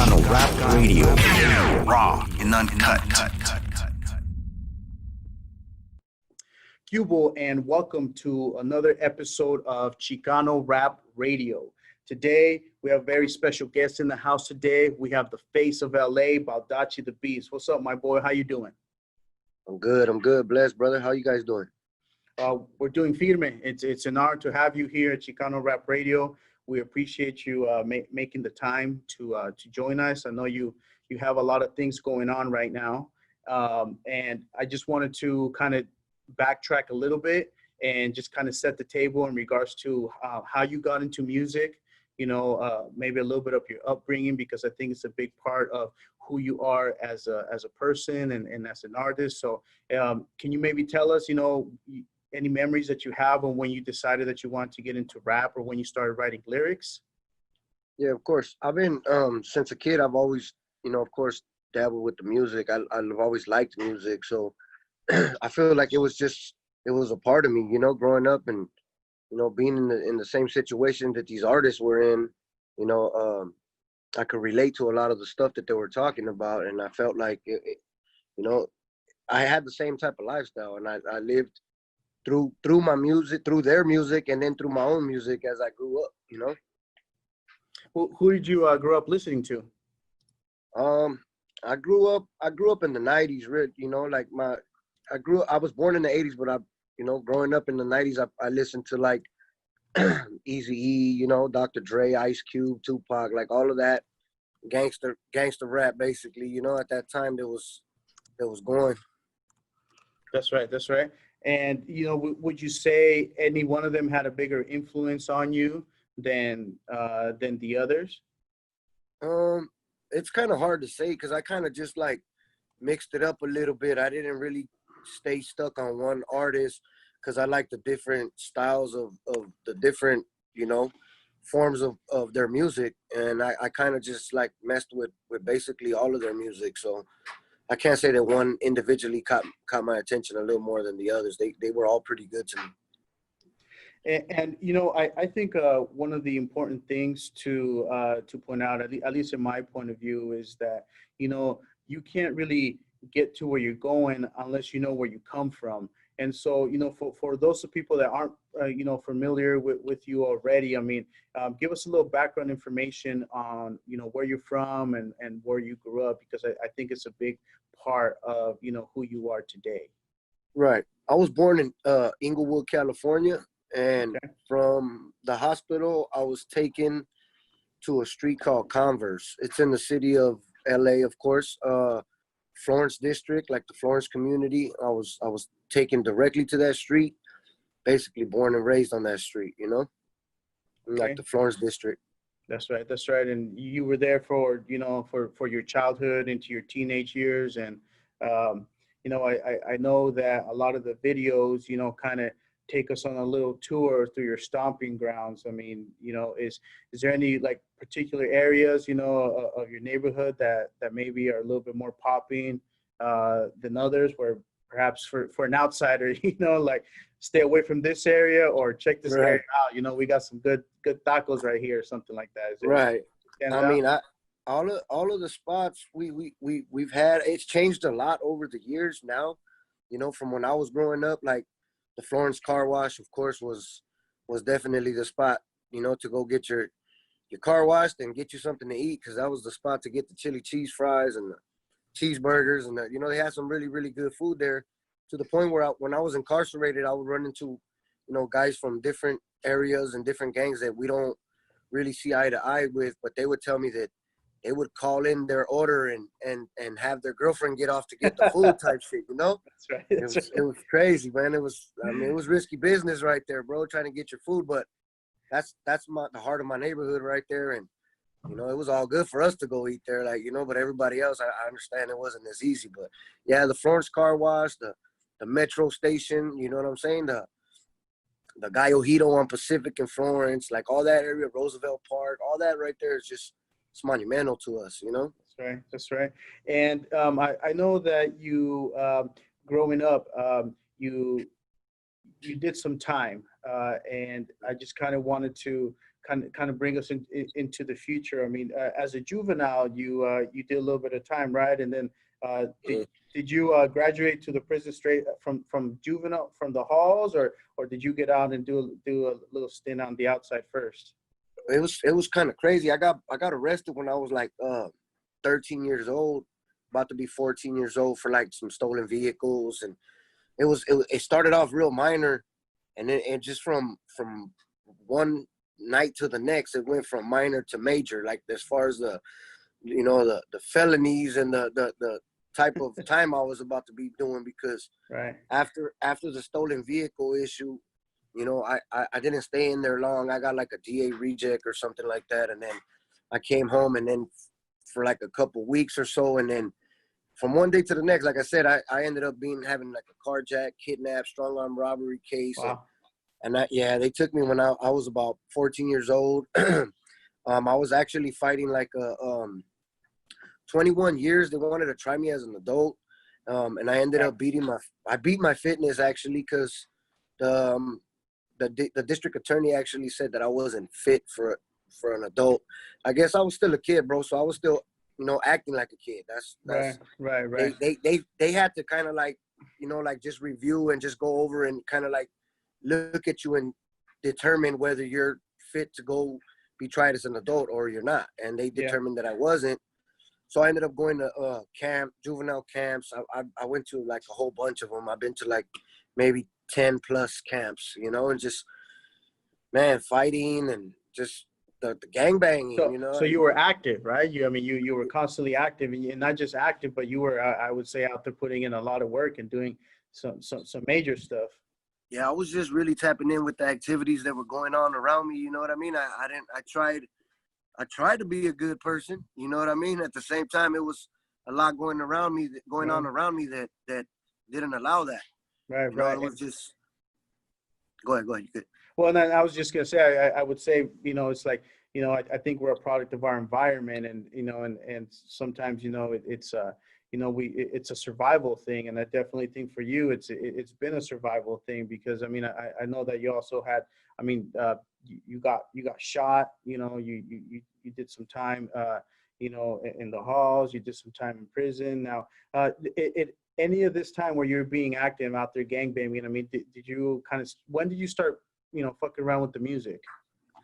Chicano Rap Radio. Raw and uncut. Cubo, and welcome to another episode of Chicano Rap Radio. Today, we have a very special guest in the house today. We have the face of LA, Baldacci the Beast. What's up, my boy? How you doing? I'm good. Blessed, brother. How you guys doing? We're doing firme. It's an honor to have you here at Chicano Rap Radio. We appreciate you making the time to join us. I know you have a lot of things going on right now, and I just wanted to kind of backtrack a little bit and just kind of set the table in regards to how you got into music. Maybe a little bit of your upbringing, because I think it's a big part of who you are as a person and as an artist. So can you maybe tell us, any memories that you have on when you decided that you wanted to get into rap or when you started writing lyrics? Yeah, of course. I've been, since a kid, I've always, of course, dabbled with the music. I've always liked music. So I feel like it was a part of me, growing up and, being in the same situation that these artists were in, I could relate to a lot of the stuff that they were talking about. And I felt like, I had the same type of lifestyle, and I lived through my music, through their music, and then through my own music as I grew up, Well, who did you grow up listening to? I grew up in the 90s, I was born in the 80s, but growing up in the 90s, I listened to like Eazy-E, Dr. Dre, Ice Cube, Tupac, like all of that gangster rap, basically, at that time that was going. That's right. And, would you say any one of them had a bigger influence on you than the others? It's kind of hard to say, because I kind of just like mixed it up a little bit. I didn't really stay stuck on one artist, because I like the different styles of the different, forms of their music. And I kind of just like messed with basically all of their music. So I can't say that one individually caught my attention a little more than the others. They were all pretty good to me. And I think one of the important things to point out, at least in my point of view, is that you can't really get to where you're going unless you know where you come from. And so for those of people that aren't familiar with you already, I mean, give us a little background information on where you're from and where you grew up, because I think it's a big part of who you are today. Right. I was born in Inglewood, California. And Okay. From the hospital, I was taken to a street called Converse. It's in the city of LA, of course. Florence district, like the Florence community. I was taken directly to that street, basically born and raised on that street, Okay. like the Florence district. That's right. And you were there for your childhood into your teenage years. And, I know that a lot of the videos, kind of take us on a little tour through your stomping grounds. I mean, is there any like particular areas, of your neighborhood that maybe are a little bit more popping than others, where perhaps for an outsider, like stay away from this area or check this area out. We got some good tacos right here or something like that. Right. I mean, all of the spots we've had, it's changed a lot over the years now, from when I was growing up. Like the Florence Car Wash, of course, was definitely the spot, to go get your car washed and get you something to eat, because that was the spot to get the chili cheese fries and the cheeseburgers, and they had some really, really good food there, to the point where when I was incarcerated, I would run into, guys from different areas and different gangs that we don't really see eye to eye with, but they would tell me that they would call in their order and have their girlfriend get off to get the food type shit, That's right. It was crazy, man. It was risky business right there, bro, trying to get your food, but that's the heart of my neighborhood right there. And it was all good for us to go eat there, like, but everybody else, I understand it wasn't as easy. But yeah, the Florence Car Wash, the metro station, you know what I'm saying? The Gallo Hito on Pacific and Florence, like all that area, Roosevelt Park, all that right there is just, it's monumental to us, That's right. And I know that you, growing up, you did some time, and I just kind of wanted to kind of bring us into the future. I mean, as a juvenile, you did a little bit of time, right? And then did you graduate to the prison straight from juvenile from the halls, or did you get out and do a little stint on the outside first? It was kind of crazy. I got arrested when I was like 13 years old, about to be 14 years old, for like some stolen vehicles, and it started off real minor, and then just from one night to the next, it went from minor to major. Like as far as the felonies and the type of time I was about to be doing, because right after the stolen vehicle issue, I didn't stay in there long. I got like a DA reject or something like that, and then I came home, and then for like a couple weeks or so, and then from one day to the next, like I said, I ended up having like a carjack, kidnap, strong arm robbery case. Wow. And they took me when I was about 14 years old. I was actually fighting like 21 years. They wanted to try me as an adult. And I ended up I beat my fitness actually, because the district attorney actually said that I wasn't fit for an adult. I guess I was still a kid, bro. So I was still, acting like a kid. That's right. They had to kind of like, like just review and just go over and kind of like look at you and determine whether you're fit to go be tried as an adult or you're not. And they determined that I wasn't. So I ended up going to juvenile camps. I went to like a whole bunch of them. I've been to like maybe 10 plus camps, and just, man, fighting and just the gangbanging, So you were active, right? You were constantly active, and not just active, but you were, I would say, out there putting in a lot of work and doing some major stuff. Yeah, I was just really tapping in with the activities that were going on around me. You know what I mean? I tried to be a good person. You know what I mean? At the same time, it was a lot going on around me that didn't allow that. Right. It was just. Go ahead. You could. Well, and I was just gonna say, I would say, it's like, I think we're a product of our environment, and and sometimes, it's it's a survival thing, and I definitely think for you, it's been a survival thing, because I mean, I know that you also had, you got shot, you did some time, in the halls, you did some time in prison. Now, any of this time where you're being active out there gangbanging, I mean, did you when did you start, fucking around with the music?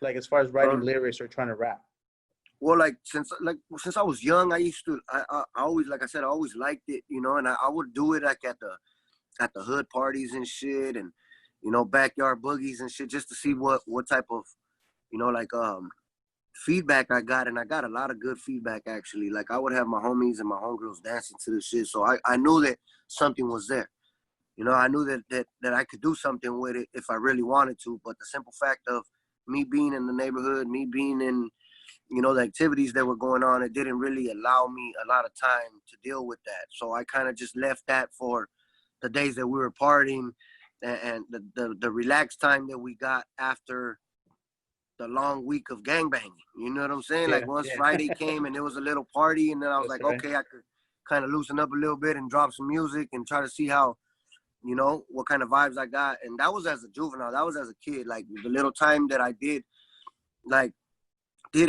Like as far as writing lyrics or trying to rap? Well, since I was young, I always, like I said, I always liked it, and I would do it like at the hood parties and shit, and, backyard boogies and shit, just to see what type of, feedback I got. And I got a lot of good feedback, actually. Like I would have my homies and my homegirls dancing to the shit. So I knew that something was there. I knew that I could do something with it if I really wanted to. But the simple fact of me being in the neighborhood, me being in, the activities that were going on, it didn't really allow me a lot of time to deal with that. So I kind of just left that for the days that we were partying and the relaxed time that we got after the long week of gangbanging. You know what I'm saying? Yeah, like once Friday came and there was a little party, and then I was like, right. okay, I could kind of loosen up a little bit and drop some music and try to see how, what kind of vibes I got. And that was as a juvenile. That was as a kid. Like the little time that I did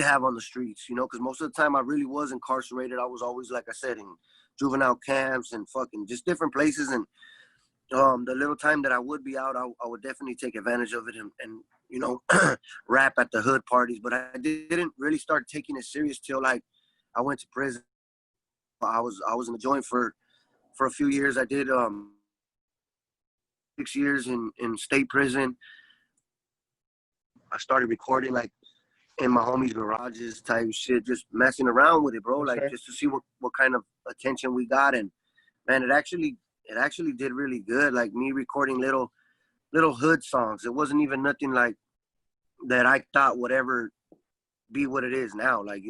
have on the streets, because most of the time I really was incarcerated. I was always, like I said, in juvenile camps and fucking just different places. And the little time that I would be out, I would definitely take advantage of it and rap at the hood parties. But I didn't really start taking it serious till like I went to prison. I was in the joint for a few years. I did 6 years in state prison. I started recording like in my homies' garages type shit, just messing around with it, bro. Like just to see what kind of attention we got. And man, it actually did really good. Like me recording little hood songs. It wasn't even nothing like that I thought would ever be what it is now. Like,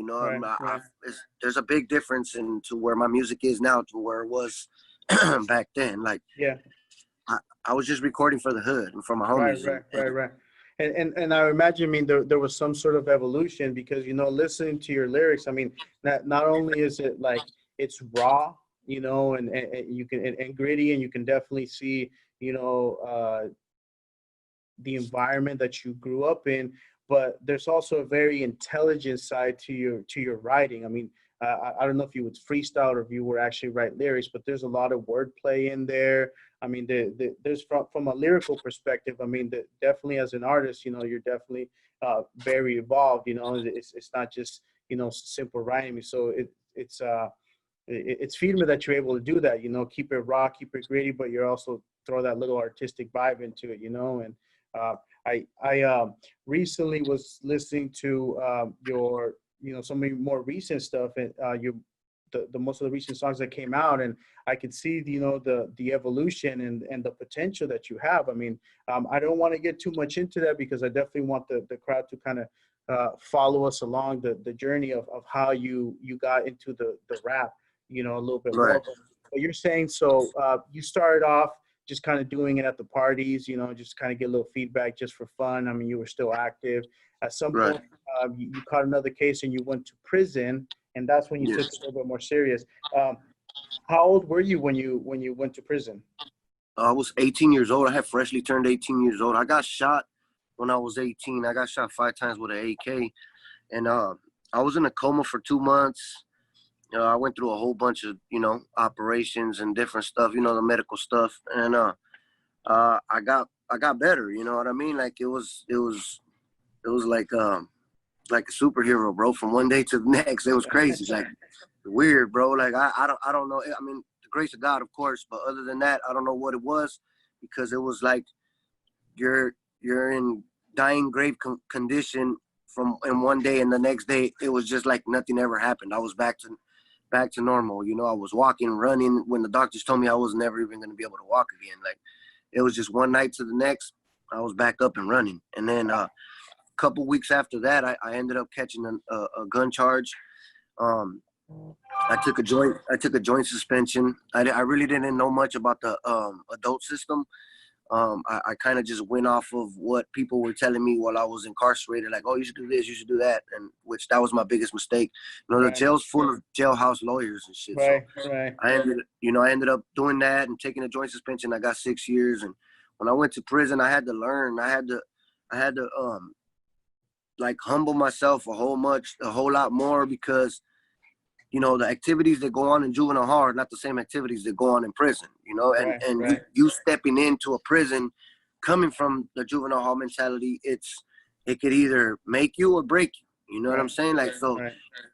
there's a big difference to where my music is now to where it was back then. Like, yeah, I was just recording for the hood and for my homies. Right. And I imagine, I mean, there was some sort of evolution, because, listening to your lyrics, I mean, not only is it like it's raw, and you can, and gritty, and you can definitely see, the environment that you grew up in, but there's also a very intelligent side to your writing. I mean, I don't know if you would freestyle or if you were actually write lyrics, but there's a lot of wordplay in there. I mean, there's from a lyrical perspective. I mean, definitely as an artist, you're definitely very evolved. It's not just simple writing. So it's feeding me that you're able to do that. Keep it raw, keep it gritty, but you're also throw that little artistic vibe into it. And I recently was listening to your some of your more recent stuff, and the most of the recent songs that came out, and I could see the evolution and the potential that you have. I mean, I don't want to get too much into that because I definitely want the crowd to kind of follow us along the journey of how you got into the rap, a little bit Right. more. But you're saying so you started off just kind of doing it at the parties, just kind of get a little feedback just for fun. I mean, you were still active. At some Right. point, you caught another case and you went to prison, and that's when you Yes. took it a little bit more serious. How old were you when you went to prison? I was 18 years old. I had freshly turned 18 years old. I got shot when I was 18. I got shot 5 times with an AK, and I was in a coma for 2 months. I went through a whole bunch of operations and different stuff, the medical stuff, and I got better. You know what I mean? Like it was like a superhero, bro. From one day to the next, it was crazy. Like weird, bro. Like I don't know. I mean, the grace of God, of course, but other than that, I don't know what it was, because it was like you're in dying grave condition from in one day, and the next day it was just like nothing ever happened. I was back to normal. I was walking, running when the doctors told me I was never even going to be able to walk again. Like it was just one night to the next, I was back up and running. And then a couple weeks after that, I ended up catching a gun charge. I took a joint suspension. I really didn't know much about the adult system. I kind of just went off of what people were telling me while I was incarcerated, like, oh, you should do this, you should do that, and which that was my biggest mistake. The jail's full of jailhouse lawyers and shit. Right, so right. I ended up doing that and taking a joint suspension. I got 6 years, and when I went to prison, I had to learn. I had to like humble myself a whole lot more, because the activities that go on in juvenile hall are not the same activities that go on in prison, and you stepping into a prison, coming from the juvenile hall mentality, it could either make you or break you. You know what I'm saying? Like, so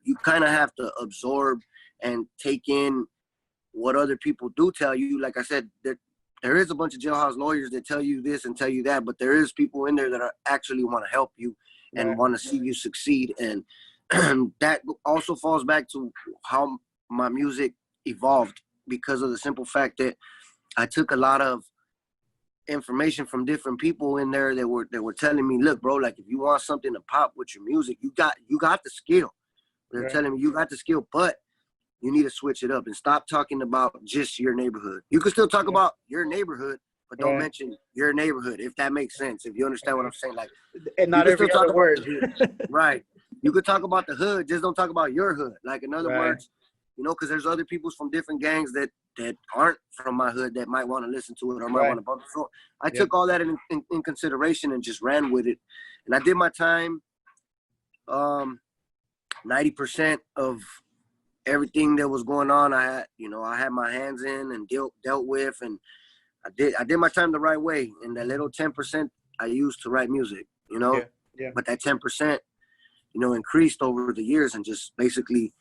you kind of have to absorb and take in what other people do tell you. Like I said, there is a bunch of jailhouse lawyers that tell you this and tell you that, but there is people in there that actually want to help you and want to see you succeed. And that also falls back to how my music evolved, because of the simple fact that I took a lot of information from different people in there that were telling me, look, bro, like if you want something to pop with your music, you got the skill. They're telling me you got the skill, but you need to switch it up and stop talking about just your neighborhood. You can still talk about your neighborhood, but don't mention your neighborhood, if that makes sense. If you understand what I'm saying, like, and not every other word. Right. You could talk about the hood, just don't talk about your hood. Like, in other words, because there's other people from different gangs that aren't from my hood that might want to listen to it or might want to bump it. So I took all that in consideration and just ran with it. And I did my time. 90% of everything that was going on, I had my hands in and dealt with, and I did my time the right way. And that little 10% I used to write music, but that 10%, increased over the years and just basically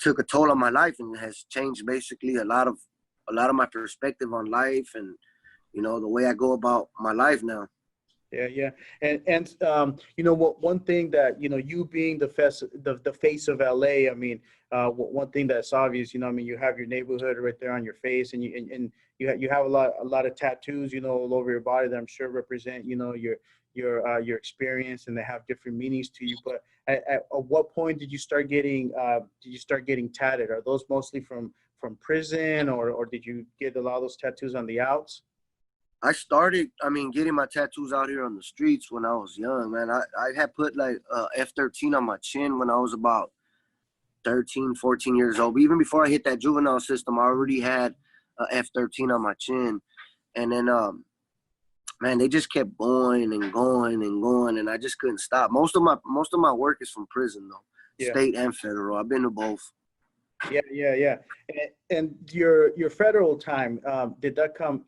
took a toll on my life, and has changed basically a lot of my perspective on life and, the way I go about my life now. Yeah. And one thing that, you being the face of LA, I mean, one thing that's obvious, you have your neighborhood right there on your face, and you have a lot of tattoos, all over your body that I'm sure represent, your experience, and they have different meanings to you. But at what point did you start getting tatted? Are those mostly from prison, or did you get a lot of those tattoos on the outs? I started, getting my tattoos out here on the streets when I was young, man. I had put like F13 on my chin when I was about 13, 14 years old. But even before I hit that juvenile system, I already had F13 on my chin. And then man, they just kept going and going and going, and I just couldn't stop. Most of my work is from prison though, Yeah. state and federal. I've been to both. Yeah. And your federal time, did that come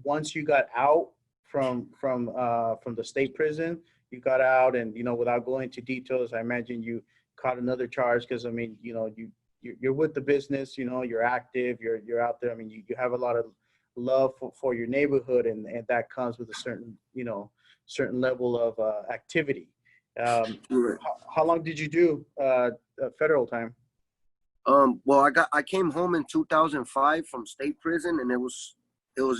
once you got out from the state prison? You got out, and without going into details, I imagine you caught another charge because I mean, you're with the business, you're active, you're out there. I mean, you have a lot of love for your neighborhood, and that comes with a certain level of activity. Right. How long did you do federal time? Well, I came home in 2005 from state prison, and it was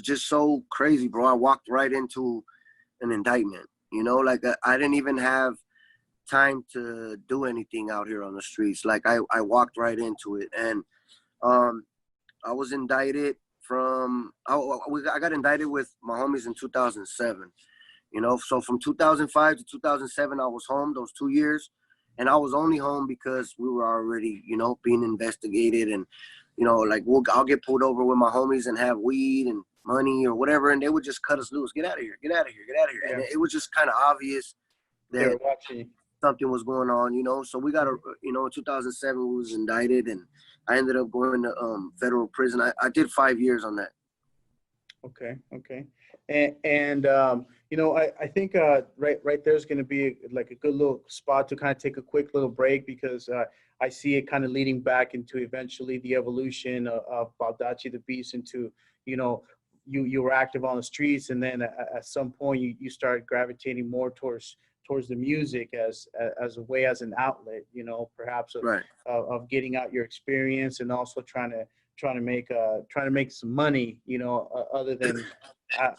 just so crazy, bro. I walked right into an indictment. Like I didn't even have time to do anything out here on the streets. Like I walked right into it, and I was indicted I got indicted with my homies in 2007. So from 2005 to 2007, I was home those 2 years. And I was only home because we were already, being investigated. And, like I'll get pulled over with my homies and have weed and money or whatever. And they would just cut us loose. Get out of here. Get out of here. Get out of here. Yeah. And it was just kind of obvious They were that watching. something was going on, So we got in 2007, we was indicted. And I ended up going to federal prison. I did 5 years on that. Okay. And I think right there's going to be like a good little spot to kind of take a quick little break, because I see it kind of leading back into eventually the evolution of Baldacci the Beast into, you were active on the streets, and then at some point you start gravitating more towards the music as a way, as an outlet, perhaps Right. of getting out your experience, and also trying to make some money, other than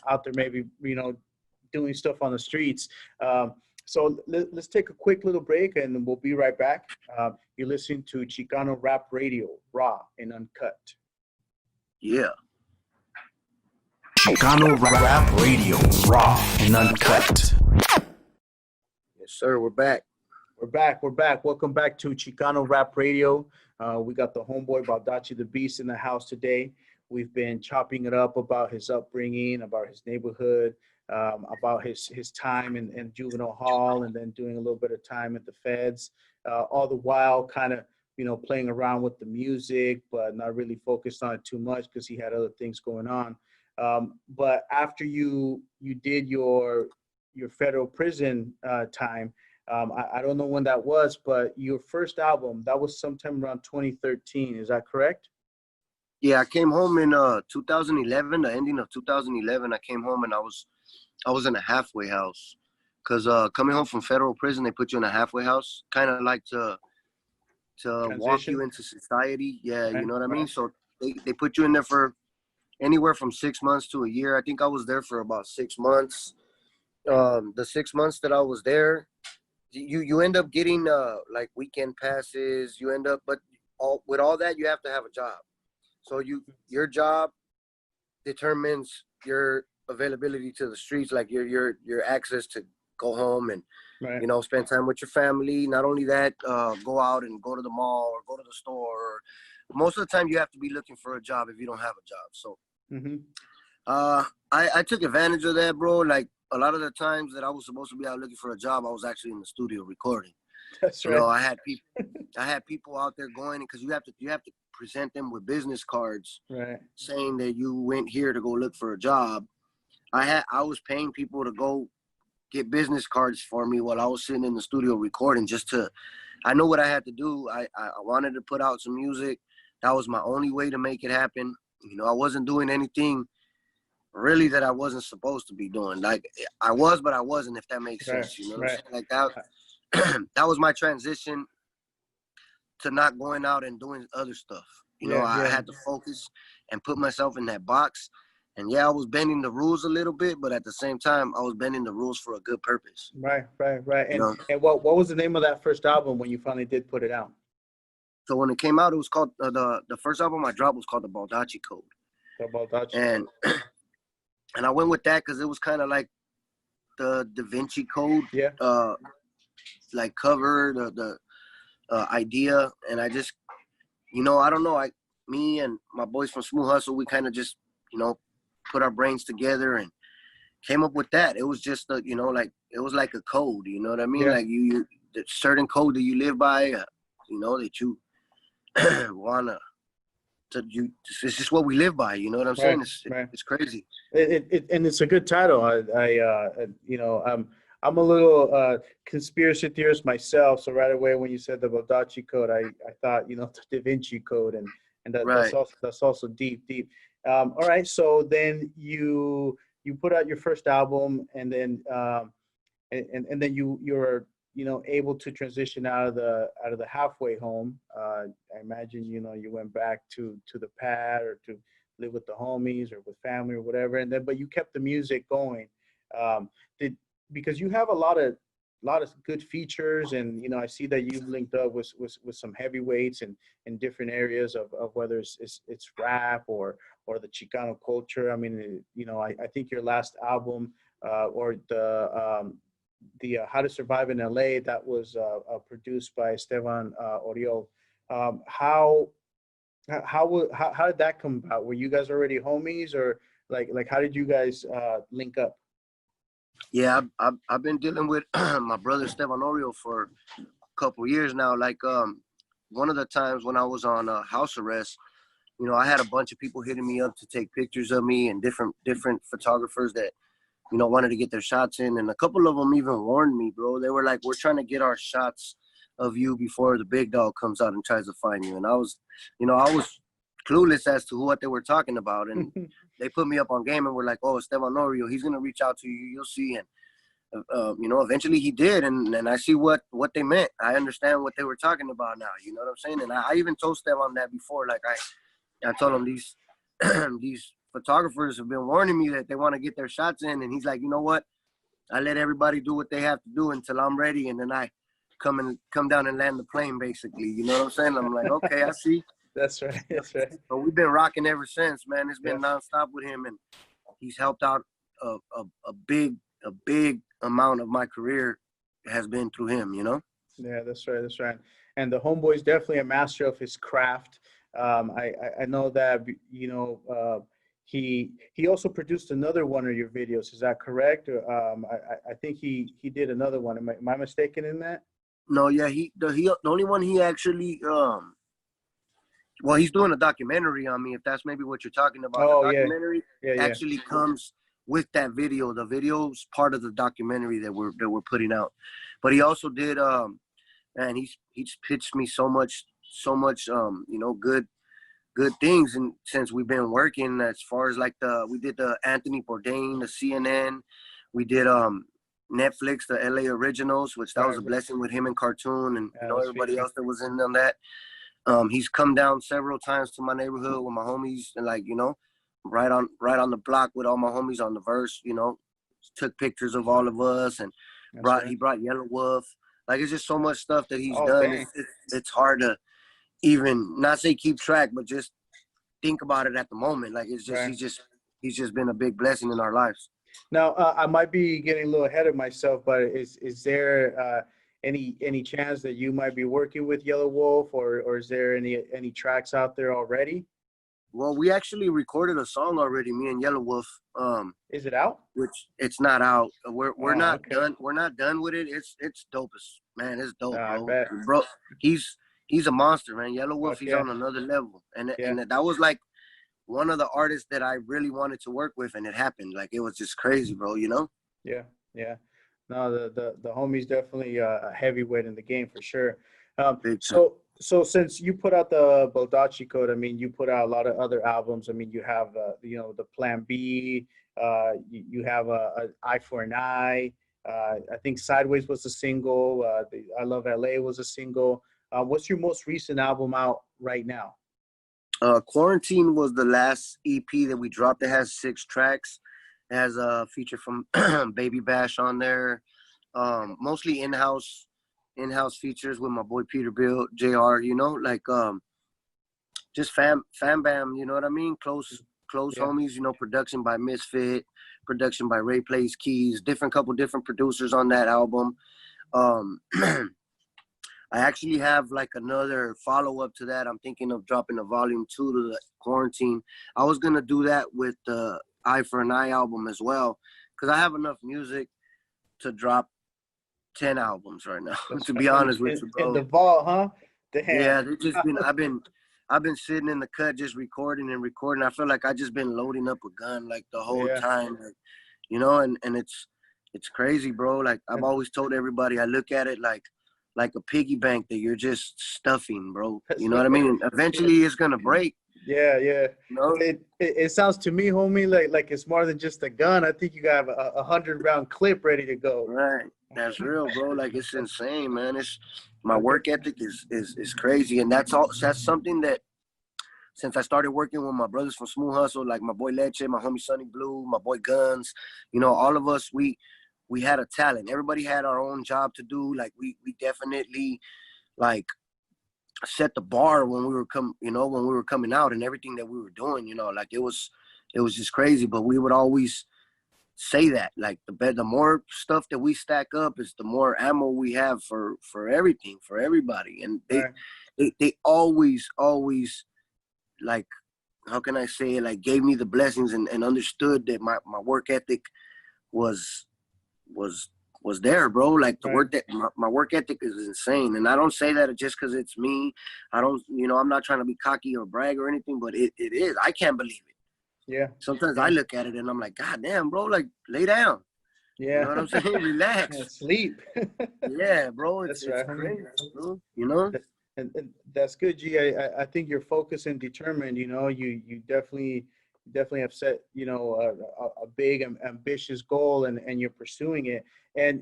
out there maybe, doing stuff on the streets. So let's take a quick little break, and we'll be right back. You're listening to Chicano Rap Radio, raw and uncut. Yeah. Chicano Rap Radio, raw and uncut. Yes, sir. We're back. We're back. Welcome back to Chicano Rap Radio. We got the homeboy Baldacci the Beast in the house today. We've been chopping it up about his upbringing, about his neighborhood, about his time in Juvenile Hall, and then doing a little bit of time at the feds, all the while kind of, playing around with the music, but not really focused on it too much because he had other things going on. But after you did your federal prison time, I don't know when that was, but your first album, that was sometime around 2013. Is that correct? Yeah, I came home in 2011, the ending of 2011. I came home and I was in a halfway house, because coming home from federal prison, they put you in a halfway house, kind of like to walk you into society. Yeah, Right, you know what I right. mean? So they put you in there for anywhere from 6 months to a year. I think I was there for about 6 months. The 6 months that I was there, you end up getting like weekend passes. You end up, but with all that, you have to have a job. So your job determines your availability to the streets, like your access to go home and Right. spend time with your family. Not only that, go out and go to the mall or go to the store. Or most of the time, you have to be looking for a job if you don't have a job. So I took advantage of that, bro. Like a lot of the times that I was supposed to be out looking for a job, I was actually in the studio recording. That's right. I had people out there going, because you have to present them with business cards, Right. saying that you went here to go look for a job. I was paying people to go get business cards for me while I was sitting in the studio recording, I know what I had to do. I wanted to put out some music. That was my only way to make it happen. I wasn't doing anything really that I wasn't supposed to be doing. Like I was, but I wasn't, if that makes sense. You know what I'm saying? Like that. That was my transition to not going out and doing other stuff. I had to focus and put myself in that box. And yeah, I was bending the rules a little bit, but at the same time, I was bending the rules for a good purpose. Right. And what was the name of that first album when you finally did put it out? So when it came out, it was called, the first album I dropped was called the Baldacci Code. The Baldacci. And I went with that because it was kind of like the Da Vinci Code, like cover, the idea. And I just, I don't know, me and my boys from Smooth Hustle, we kind of just, put our brains together and came up with that. It was just a, you know, like it was like a code. You know what I mean? Yeah. Like you the certain code that you live by. You know, that you wanna. It's just what we live by. You know what I'm saying? Right. It's crazy. And it's a good title. You know, I'm a little conspiracy theorist myself. So right away when you said the Baldacci code, I thought, you know, the Da Vinci code, and Right. that's also deep. All right, so then you put out your first album, and then and then you're, you know, able to transition out of the halfway home. I imagine, you know, you went back to the pad, or to live with the homies or with family or whatever, and then but you kept the music going. Um, did Because you have a lot of good features, and you know, I see that you've linked up with some heavyweights in different areas of whether it's rap or the Chicano culture. I mean, you know, I think your last album, or the How to Survive in LA, that was produced by Esteban Oriol. Um, how how did that come about? Were you guys already homies, or like how did you guys link up? Yeah, I've been dealing with my brother Esteban Oriol for a couple years now. Like one of the times when I was on house arrest, you know, I had a bunch of people hitting me up to take pictures of me, and different photographers that, you know, wanted to get their shots in, and a couple of them even warned me, bro. They were like, "We're trying to get our shots of you before the big dog comes out and tries to find you." And I was, you know, I was clueless as to what they were talking about, and they put me up on game and were like, "Oh, Esteban Oriol, he's gonna reach out to you. You'll see." And you know, eventually he did, and I see what they meant. I understand what they were talking about now. You know what I'm saying? And I even told Esteban that before. Like I told him these these photographers have been warning me that they want to get their shots in, and he's like, "You know what? I let everybody do what they have to do until I'm ready, and then I come down and land the plane, basically." You know what I'm saying? I'm like, okay, I see. That's right. That's right. But we've been rocking ever since, man. It's been Yeah. nonstop with him, and he's helped out a big amount of my career has been through him, you know? Yeah, that's right. That's right. And the homeboy's definitely a master of his craft. I know that, you know, he also produced another one of your videos. Is that correct? I think he did another one. Am I mistaken in that? No, yeah, the only one he actually well, he's doing a documentary on me, if that's maybe what you're talking about. The Oh yeah, documentary yeah. actually comes with that video. The video's part of the documentary that we're putting out. But he also did and he's pitched me so much you know, good things, and since we've been working, as far as like we did the Anthony Bourdain, the CNN, we did Netflix, the LA Originals, which that was a Right. blessing with him and Cartoon, and you Yeah, know, that's everybody featured. else that was in on that. He's come down several times to my neighborhood with my homies, and like, you know, right on the block with all my homies on the verse, you know, took pictures of all of us, and That's right. he brought Yellow Wolf. Like, it's just so much stuff that he's Oh done. dang. It's hard to even not say keep track, but just think about it at the moment. Like, it's just Right. he's just been a big blessing in our lives. Now, I might be getting a little ahead of myself, but is there any chance that you might be working with Yellow Wolf, or is there any tracks out there already? Well, we actually recorded a song already, me and Yellow Wolf. Is it out? Which it's not out. We're Oh, not okay. done. We're not done with it. It's dope as man. It's dope, I bro. bet. Bro, he's a monster, man. Yellow Wolf, he's Okay. on another level, and Yeah. that was like one of the artists that I really wanted to work with, and it happened. Like, it was just crazy, bro. You know? Yeah. Yeah. No, the homie's definitely a heavyweight in the game for sure. Big time. So since you put out the Baldacci Code, I mean, you put out a lot of other albums. I mean, you have you know, the Plan B. You have a Eye for an Eye. I think Sideways was a single. The I Love LA was a single. What's your most recent album out right now? Quarantine was the last EP that we dropped. It has 6 tracks. It has a feature from Baby Bash on there. Mostly in-house features with my boy Peter Bill, JR, you know, like just fam bam, you know what I mean? Close Yeah. homies, you know, production by Misfit, production by Ray Plays Keys, couple different producers on that album. I actually have like another follow-up to that. I'm thinking of dropping a volume 2 to the Quarantine. I was gonna do that with the Eye for an Eye album as well, because I have enough music to drop 10 albums right now. That's To right. be honest with you, In bro. the vault, huh? Damn. Yeah, they just been. I've been sitting in the cut just recording and recording. I feel like I just been loading up a gun like the whole Yeah. time, like, you know. And it's crazy, bro. Like I've always told everybody, I look at it like a piggy bank that you're just stuffing, bro. That's You know right. what I mean? And eventually, it's gonna break. Yeah, yeah. You know? It sounds to me, homie, like it's more than just a gun. I think you got a 100-round clip ready to go. Right. That's real, bro. Like it's insane, man. It's my work ethic is crazy, and that's something that since I started working with my brothers from Smooth Hustle, like my boy Leche, my homie Sonny Blue, my boy Guns, you know, all of us, we had a talent. Everybody had our own job to do. Like we definitely like set the bar when we were when we were coming out and everything that we were doing, you know, like it was just crazy. But we would always say that like the more stuff that we stack up is the more ammo we have for everything, for everybody. And they always like, how can I say it, like gave me the blessings and understood that my work ethic was there, bro. Like the work that my work ethic is insane. And I don't say that just because it's me. I don't, I'm not trying to be cocky or brag or anything, but it is. I can't believe it. Yeah. Sometimes I look at it and I'm like, God damn, bro, like lay down. Yeah. You know what I'm saying? Relax. Yeah, sleep. Yeah, bro. That's It's right, crazy, bro. You know? And that's good, G. I think you're focused and determined. You know, you definitely have set, a big ambitious goal, and you're pursuing it. And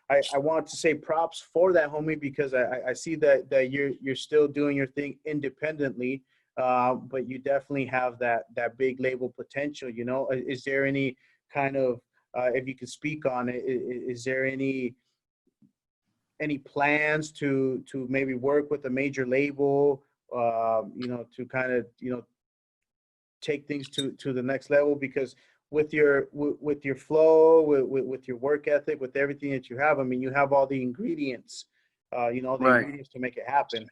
I want to say props for that, homie, because I see that you're still doing your thing independently, but you definitely have that big label potential. You know, is there any kind of if you could speak on it, is there any plans to maybe work with a major label, to kind of, take things to the next level? Because with your flow, with your work ethic, with everything that you have, I mean, you have all the ingredients, ingredients to make it happen.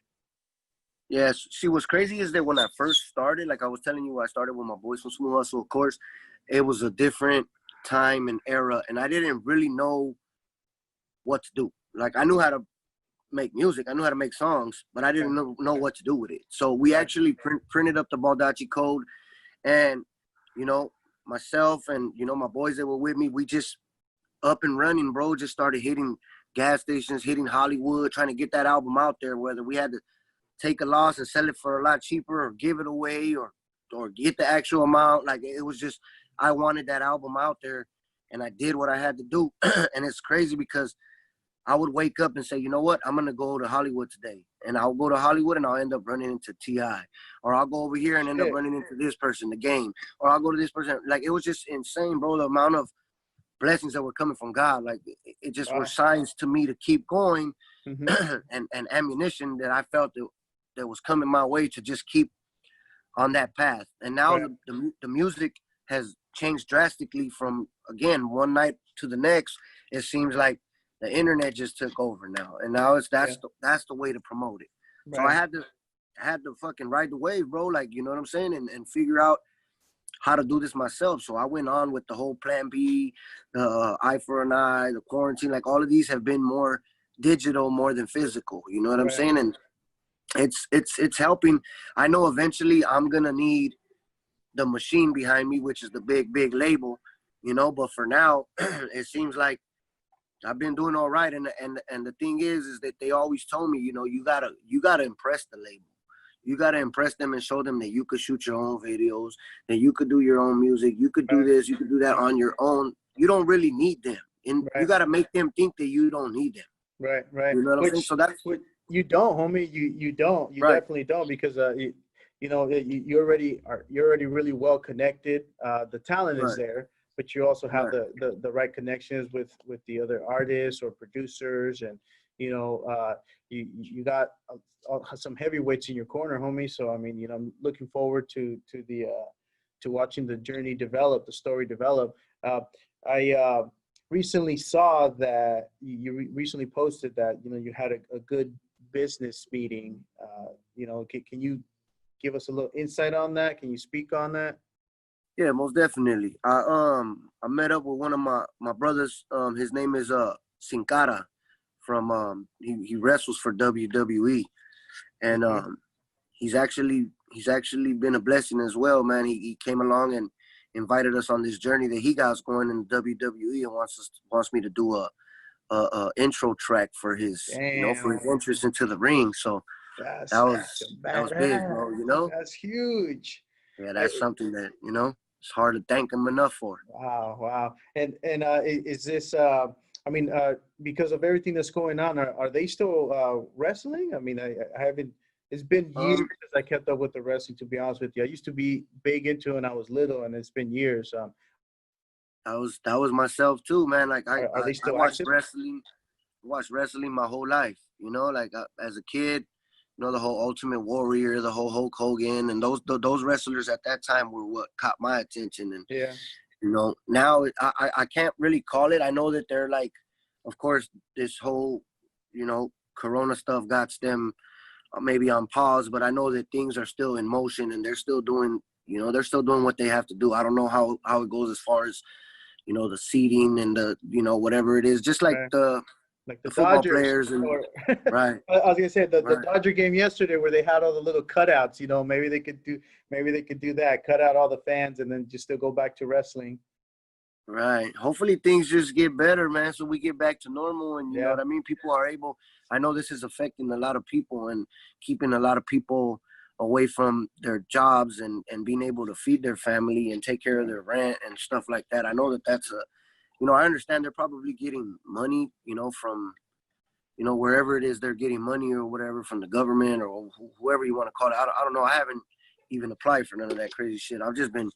Yes. See, what's crazy is that when I first started, like I was telling you, I started with my boys from Smooth Hustle. Of course, it was a different time and era, and I didn't really know what to do. Like I knew how to make music, I knew how to make songs, but I didn't know what to do with it. So we actually printed up the Baldacci code, and myself and my boys that were with me, we just up and running, bro. Just started hitting gas stations, hitting Hollywood, trying to get that album out there. Whether we had to take a loss and sell it for a lot cheaper, or give it away, or get the actual amount. Like it was just, I wanted that album out there, and I did what I had to do. And it's crazy because I would wake up and say, you know what, I'm going to go to Hollywood today. And I'll go to Hollywood and I'll end up running into T.I. Or I'll go over here and end up running into this person, the Game. Or I'll go to this person. Like, it was just insane, bro, the amount of blessings that were coming from God. Like, it just were signs to me to keep going, and ammunition that I felt that was coming my way to just keep on that path. And now the music has changed drastically from, again, one night to the next. It seems like the internet just took over now, and now that's the way to promote it. So I had to fucking ride the wave, bro. Like, you know what I'm saying, and figure out how to do this myself. So I went on with the whole Plan B, the Eye for an Eye, the quarantine. Like all of these have been more digital, more than physical. You know what I'm saying? And it's helping. I know eventually I'm gonna need the machine behind me, which is the big label. But for now, it seems like I've been doing all right, and the thing is that they always told me, you gotta impress the label. You gotta impress them and show them that you could shoot your own videos, that you could do your own music, you could do this, you could do that on your own. You don't really need them, and you gotta make them think that you don't need them. Right. You know what I'm saying? So that's what you don't, homie. You don't. You definitely don't, because you're already really well connected. The talent is there, but you also have the right connections with the other artists or producers, and you got some heavyweights in your corner, homie. So I mean, I'm looking forward to watching the journey develop, the story develop. I recently saw that you recently posted that you had a good business meeting. Can you give us a little insight on that? Can you speak on that? Yeah, most definitely. I met up with one of my brothers. His name is Sin Cara from he wrestles for WWE, and Okay. he's actually been a blessing as well, man. He came along and invited us on this journey that he got going in WWE and wants me to do a intro track for his for his Damn, interest into the ring. So that that's was that was big, badass. bro. That's huge. Yeah, Uh, that's something that it's hard to thank him enough for. Wow, wow. And is this I mean because of everything that's going on, are they still wrestling? I mean, I haven't, it's been years Um, since I kept up with the wrestling, to be honest with you. I used to be big into it when I was little, and it's been years. that was myself too, man. Like I Are I, they I still watched active? wrestling, my whole life. Like as a kid, the whole Ultimate Warrior, the whole Hulk Hogan, and those wrestlers at that time were what caught my attention. And Yeah. now I can't really call it. I know that they're like, of course, this whole Corona stuff got them maybe on pause, but I know that things are still in motion and they're still doing what they have to do. I don't know how it goes as far as the seating and the whatever it is, just like Right. the Like the the football Dodgers, players and or right, I was gonna say the right, Dodger game yesterday where they had all the little cutouts. Maybe they could do that, cut out all the fans, and then just still go back to wrestling. right. Hopefully things just get better, man, so we get back to normal and you know Yeah, what I mean. People are able. I know this is affecting a lot of people and keeping a lot of people away from their jobs and being able to feed their family and take care of their rent and stuff like that. I know that that's I understand they're probably getting money, from wherever it is they're getting money or whatever from the government or whoever you want to call it. I don't know. I haven't even applied for none of that crazy shit. I've just been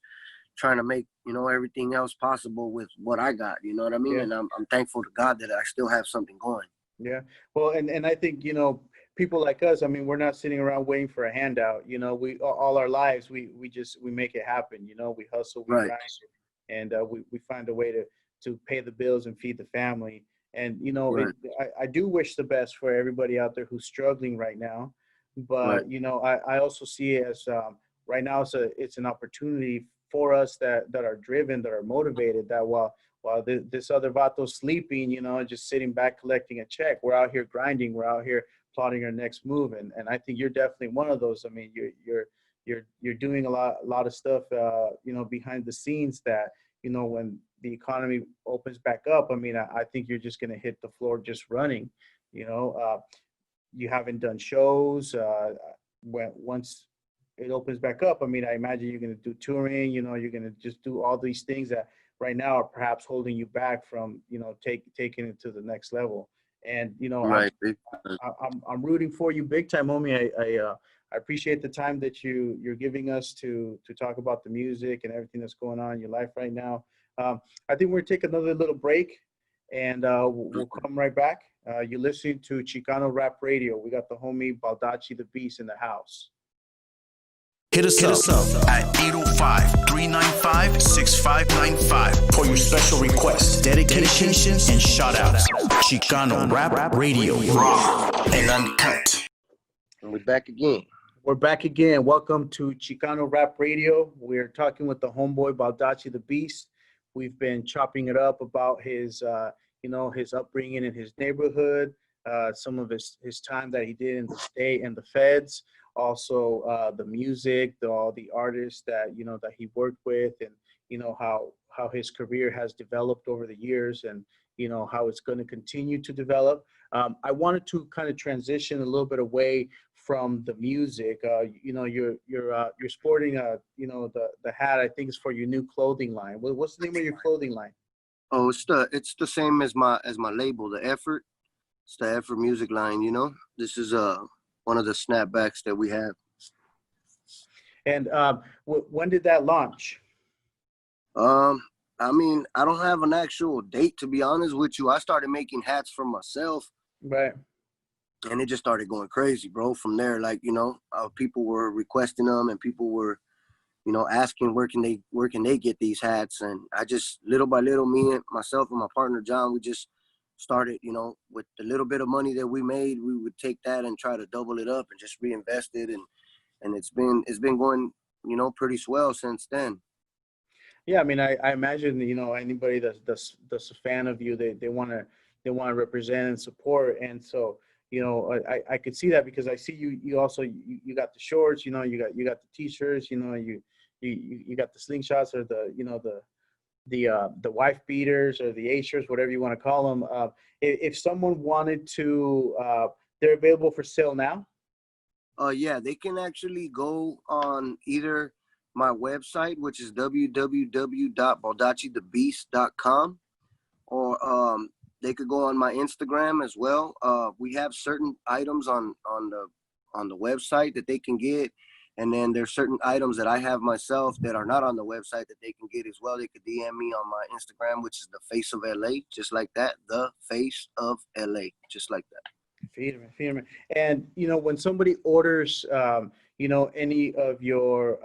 trying to make, everything else possible with what I got. You know what I mean? yeah, And I'm thankful to God that I still have something going. yeah. Well, and I think people like us. I mean, we're not sitting around waiting for a handout. We all our lives we make it happen. We hustle, we Right, grind, and we find a way to pay the bills and feed the family. And right, I do wish the best for everybody out there who's struggling right now. right, But I also see it as right now it's an opportunity for us that are driven, that are motivated. That while this other vato's sleeping, just sitting back collecting a check, we're out here grinding. We're out here plotting our next move. And I think you're definitely one of those. I mean, you're doing a lot of stuff, behind the scenes that when the economy opens back up. I mean, I think you're just going to hit the floor just running. You know, you haven't done shows. Once it opens back up, I mean, I imagine you're going to do touring. You're going to just do all these things that right now are perhaps holding you back from taking it to the next level. And right. I'm rooting for you big time, homie. I appreciate the time that you're giving us to talk about the music and everything that's going on in your life right now. I think we're gonna take another little break, and we'll come right back. You're listening to Chicano Rap Radio. We got the homie Baldacci the Beast in the house. Hit us up at 805-395-6595 for your special requests, dedications, and shout-outs. Chicano Rap Radio, raw and uncut. And we're back again. We're back again. Welcome to Chicano Rap Radio. We're talking with the homeboy Baldacci the Beast. We've been chopping it up about his upbringing in his neighborhood, some of his time that he did in the state and the feds, also the music, all the artists that he worked with, and how his career has developed over the years, and how it's going to continue to develop. I wanted to kind of transition a little bit away from the music. You're sporting the hat. I think is for your new clothing line. What's the name of your clothing line? Oh, it's the same as my label, the Effort. It's the Effort music line. This is one of the snapbacks that we have. And when did that launch? I mean, I don't have an actual date, to be honest with you. I started making hats for myself, Right. and it just started going crazy, bro. From there, like, people were requesting them, and people were, asking where can they get these hats, and I just little by little, me and myself and my partner John, we just started, with the little bit of money that we made, we would take that and try to double it up and just reinvest it, and it's been going, pretty swell since then. Yeah, I mean, I imagine, anybody that's a fan of you, they want to represent and support. And so, I could see that because I see you also, you got the shorts, you got the t-shirts, you got the slingshots, or the wife beaters, or the A-shirts, whatever you want to call them. If someone wanted to, they're available for sale now. Yeah, they can actually go on either my website, which is www.baldaccithebeast.com, or they could go on my Instagram as well. We have certain items on the website that they can get, and then there's certain items that I have myself that are not on the website that they can get as well. They could DM me on my Instagram, which is the Face of LA, just like that. The Face of LA, just like that. Feed me. And when somebody orders, any of your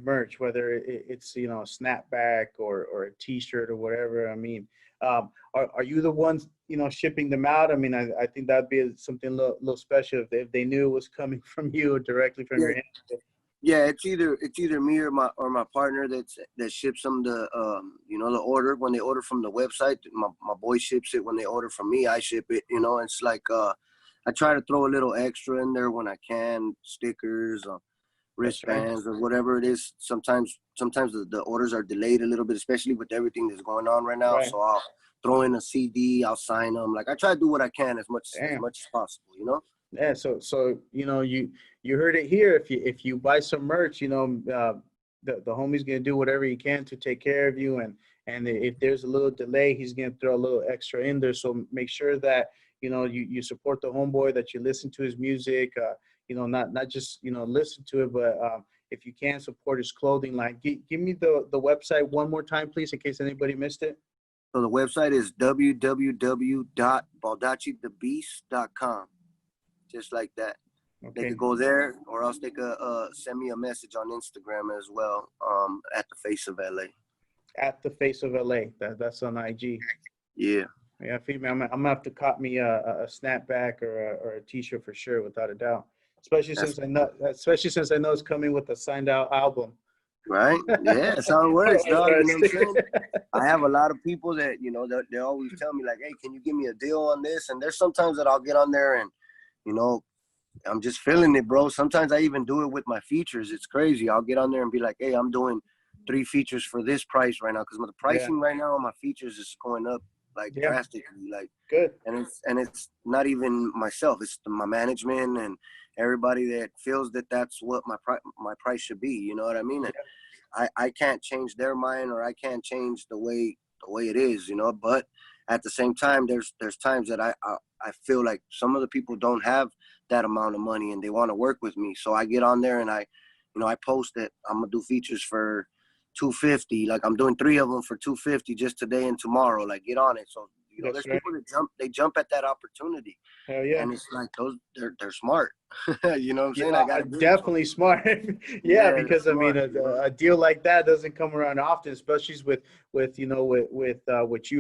merch, whether it's a snapback or a T-shirt or whatever. I mean, are you the ones shipping them out? I mean, I think that'd be something a little special if they knew it was coming from you or directly from your hand. Yeah, it's either me or my partner that ships them the the order. When they order from the website, my boy ships it. When they order from me, I ship it. It's like I try to throw a little extra in there when I can, stickers, wristbands, or whatever it is. Sometimes the orders are delayed a little bit, especially with everything that's going on right now. Right. So I'll throw in a CD, I'll sign them. Like I try to do what I can as much as possible. Yeah, so you heard it here. If you buy some merch, the homie's gonna do whatever he can to take care of you, and if there's a little delay, he's gonna throw a little extra in there. So make sure that you support the homeboy, that you listen to his music. Not just listen to it, but if you can, support his clothing line. Give me the website one more time, please, in case anybody missed it. So the website is www.baldaccithebeast.com. Just like that. Okay. They could go there, or else they could send me a message on Instagram as well, at the Face of LA. At the Face of LA. That's on IG. Yeah. Yeah, feed me. I'm gonna have to cop me a snapback or a T-shirt for sure, without a doubt. Especially since I know it's coming with a signed out album. Right? Yeah, that's how it works, That's dog. what I You know what I'm saying? see. I have a lot of people that, they always tell me like, hey, can you give me a deal on this? And there's sometimes that I'll get on there and, I'm just feeling it, bro. Sometimes I even do it with my features. It's crazy. I'll get on there and be like, hey, I'm doing 3 features for this price right now. Because the pricing right now on my features is going up drastically. Like, Good. And it's not even myself. It's my management and everybody that feels that that's what my price should be. You know what I mean? Yeah. I can't change their mind, or I can't change the way it is, but at the same time, there's times that I feel like some of the people don't have that amount of money and they want to work with me. So I get on there and I post that I'm going to do features for $250. Like I'm doing 3 of them for $250 just today and tomorrow. Like get on it. So, there's people that jump at that opportunity. Hell yeah. And it's like they're smart. You know what I'm saying? Yeah, I got definitely smart. Yeah, because smart, I mean, a deal like that doesn't come around often, especially with what you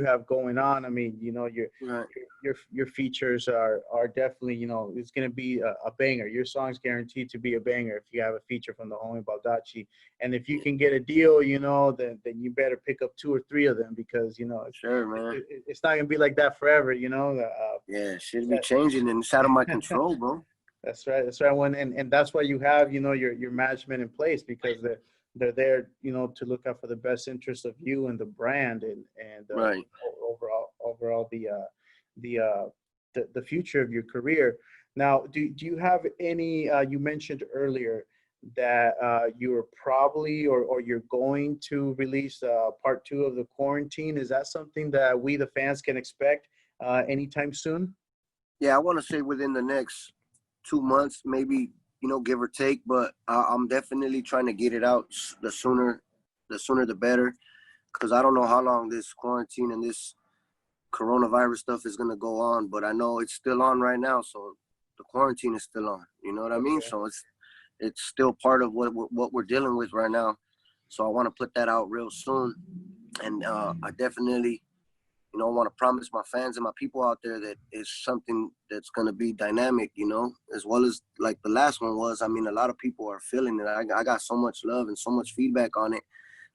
have going on. I mean, your features are definitely, it's gonna be a banger. Your song's guaranteed to be a banger if you have a feature from the homie Baldacci. And if you can get a deal, then you better pick up 2 or 3 of them, because Sure, man. it's not gonna be like that forever. Yeah, shit be changing and it's out of my control, bro. That's right. And that's why you have, your management in place, because they're there, to look out for the best interest of you and the brand, and Right. overall the future of your career. Now, do you have any, you mentioned earlier that you are probably, or you're going to release part 2 of the quarantine. Is that something that we, the fans, can expect anytime soon? Yeah, I want to say within the next 2 months, maybe, give or take, but I'm definitely trying to get it out the sooner the better, because I don't know how long this quarantine and this coronavirus stuff is going to go on, but I know it's still on right now, so the quarantine is still on, you know what I mean? So it's still part of what we're dealing with right now, so I want to put that out real soon, and I definitely I want to promise my fans and my people out there that it's something that's going to be dynamic, as well as like the last one was. I mean, a lot of people are feeling it. I got so much love and so much feedback on it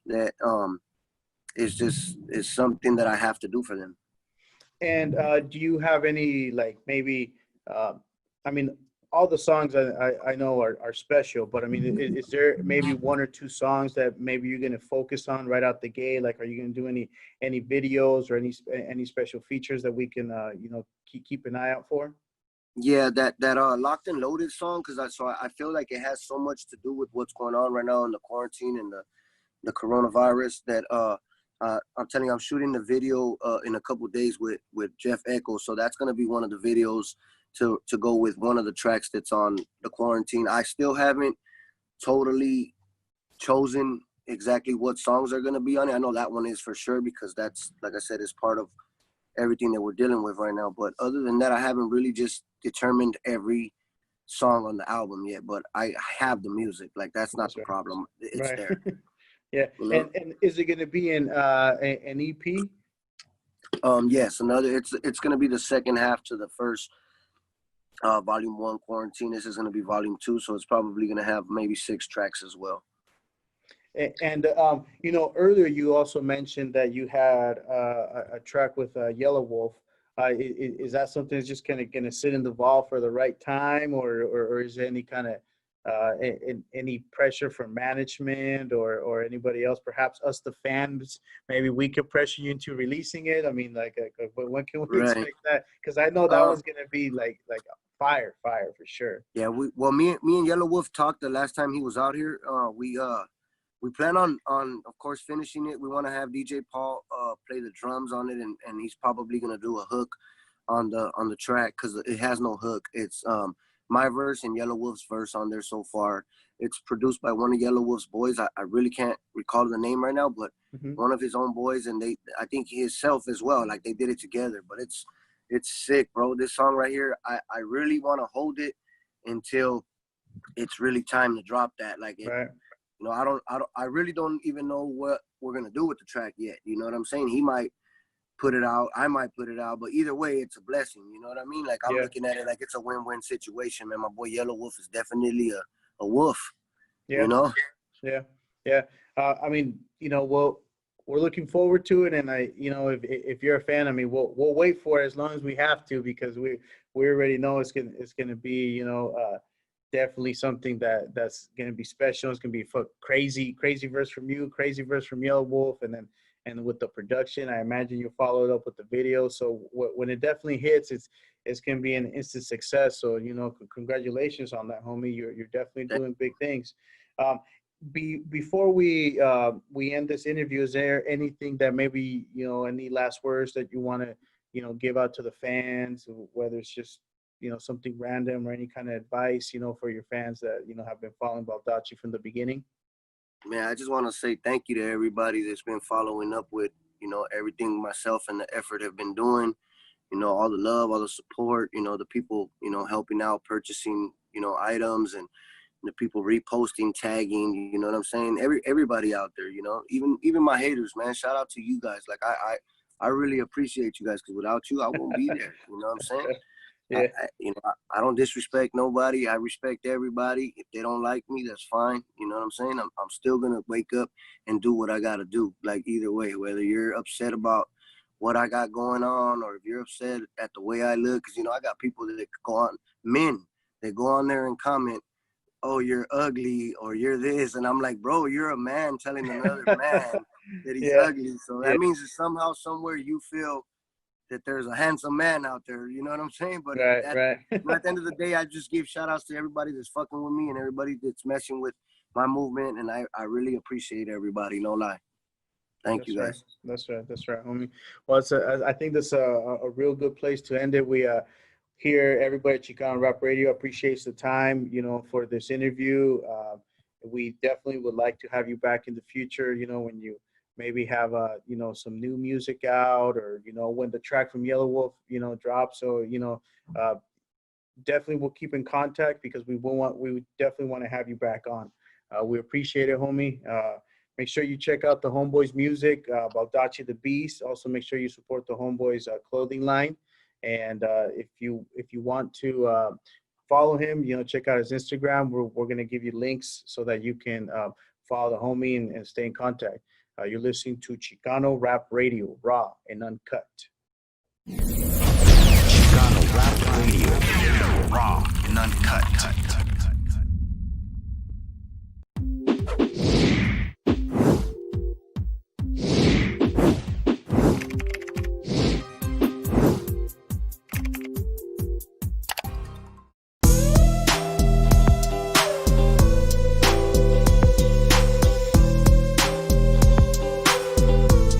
that it's something that I have to do for them. And do you have any, like, maybe, I mean, all the songs I know are special, but I mean, is there maybe one or two songs that maybe you're going to focus on right out the gate? Like, are you going to do any videos or any special features that we can, keep an eye out for? Yeah, that Locked and Loaded song, because I feel like it has so much to do with what's going on right now in the quarantine and the coronavirus that I'm telling you, I'm shooting the video in a couple of days with Jeff Echo, so that's gonna be one of the videos to go with one of the tracks that's on the quarantine. I still haven't totally chosen exactly what songs are gonna be on it. I know that one is for sure because that's, like I said, is part of everything that we're dealing with right now. But other than that, I haven't really just determined every song on the album yet. But I have the music. Like, that's not That's the right. problem. It's Right. there. Yeah. You know? And is it going to be an EP? Yes, it's gonna be the second half to the first volume 1 quarantine. This is gonna be volume 2, so it's probably gonna have maybe 6 tracks as well. And earlier you also mentioned that you had a track with Yellow Wolf. Is that something that's just kind of going to sit in the vault for the right time, or is there any kind of any pressure from management or anybody else, perhaps us the fans, maybe we could pressure you into releasing it? I mean, but when can we Right. expect that? Because I know that one's going to be like fire for sure. Yeah, me and Yellow Wolf talked the last time he was out here. We plan on of course finishing it. We want to have DJ Paul play the drums on it, and he's probably gonna do a hook on the track because it has no hook. It's my verse and Yellow Wolf's verse on there so far. It's produced by one of Yellow Wolf's boys. I really can't recall the name right now, but one of his own boys, and I think himself as well. Like, they did it together, but it's sick, bro. This song right here, I really want to hold it until it's really time to drop that. Like, Right. I really don't even know what we're gonna do with the track yet. You know what I'm saying? He might put it out, I might put it out, but either way, it's a blessing. You know what I mean? Like, I'm looking at it like it's a win-win situation, man. My boy Yellow Wolf is definitely a wolf. Yeah. You know? Yeah. I mean, well, we're looking forward to it, and if you're a fan, I mean, we'll wait for it as long as we have to, because we already know it's gonna be, definitely something that's gonna be special. It's gonna be crazy verse from you, crazy verse from Yellow Wolf, and with the production, I imagine you'll follow it up with the video. So when it definitely hits, it's gonna be an instant success. So congratulations on that, homie. You're definitely doing big things. Before we end this interview, is there anything that maybe any last words that you want to give out to the fans, whether it's just something random or any kind of advice for your fans that have been following Baldacci from the beginning? Man, I just want to say thank you to everybody that's been following up with everything myself and the effort have been doing. All the love, all the support. The people helping out, purchasing items, and the people reposting, tagging, you know what I'm saying? Everybody out there, even my haters, man. Shout out to you guys. Like, I really appreciate you guys, because without you, I won't be there. You know what I'm saying? Yeah. I don't disrespect nobody. I respect everybody. If they don't like me, that's fine. You know what I'm saying? I'm still gonna wake up and do what I gotta do. Like, either way, whether you're upset about what I got going on, or if you're upset at the way I look, because I got people that go on, men that go on there and comment, oh, you're ugly, or you're this. And I'm like, bro, you're a man telling another man that he's ugly. So that means that somehow, somewhere, you feel that there's a handsome man out there. You know what I'm saying? But Right. at the end of the day, I just give shout outs to everybody that's fucking with me and everybody that's messing with my movement. And I really appreciate everybody. No lie. Thank you, guys. That's right, homie. Well, I think that's a real good place to end it. We here, everybody at Chicano Rap Radio appreciates the time, for this interview. We definitely would like to have you back in the future, when you maybe have some new music out, or when the track from Yellow Wolf drops. So definitely we'll keep in contact, because we definitely want to have you back on. We appreciate it, homie. Make sure you check out the Homeboys music, Baldacci the Beast. Also, make sure you support the Homeboys clothing line. And if you want to follow him, check out his Instagram. We're going to give you links so that you can follow the homie and stay in contact. You're listening to Chicano Rap Radio, raw and uncut. Chicano Rap Radio, raw and uncut.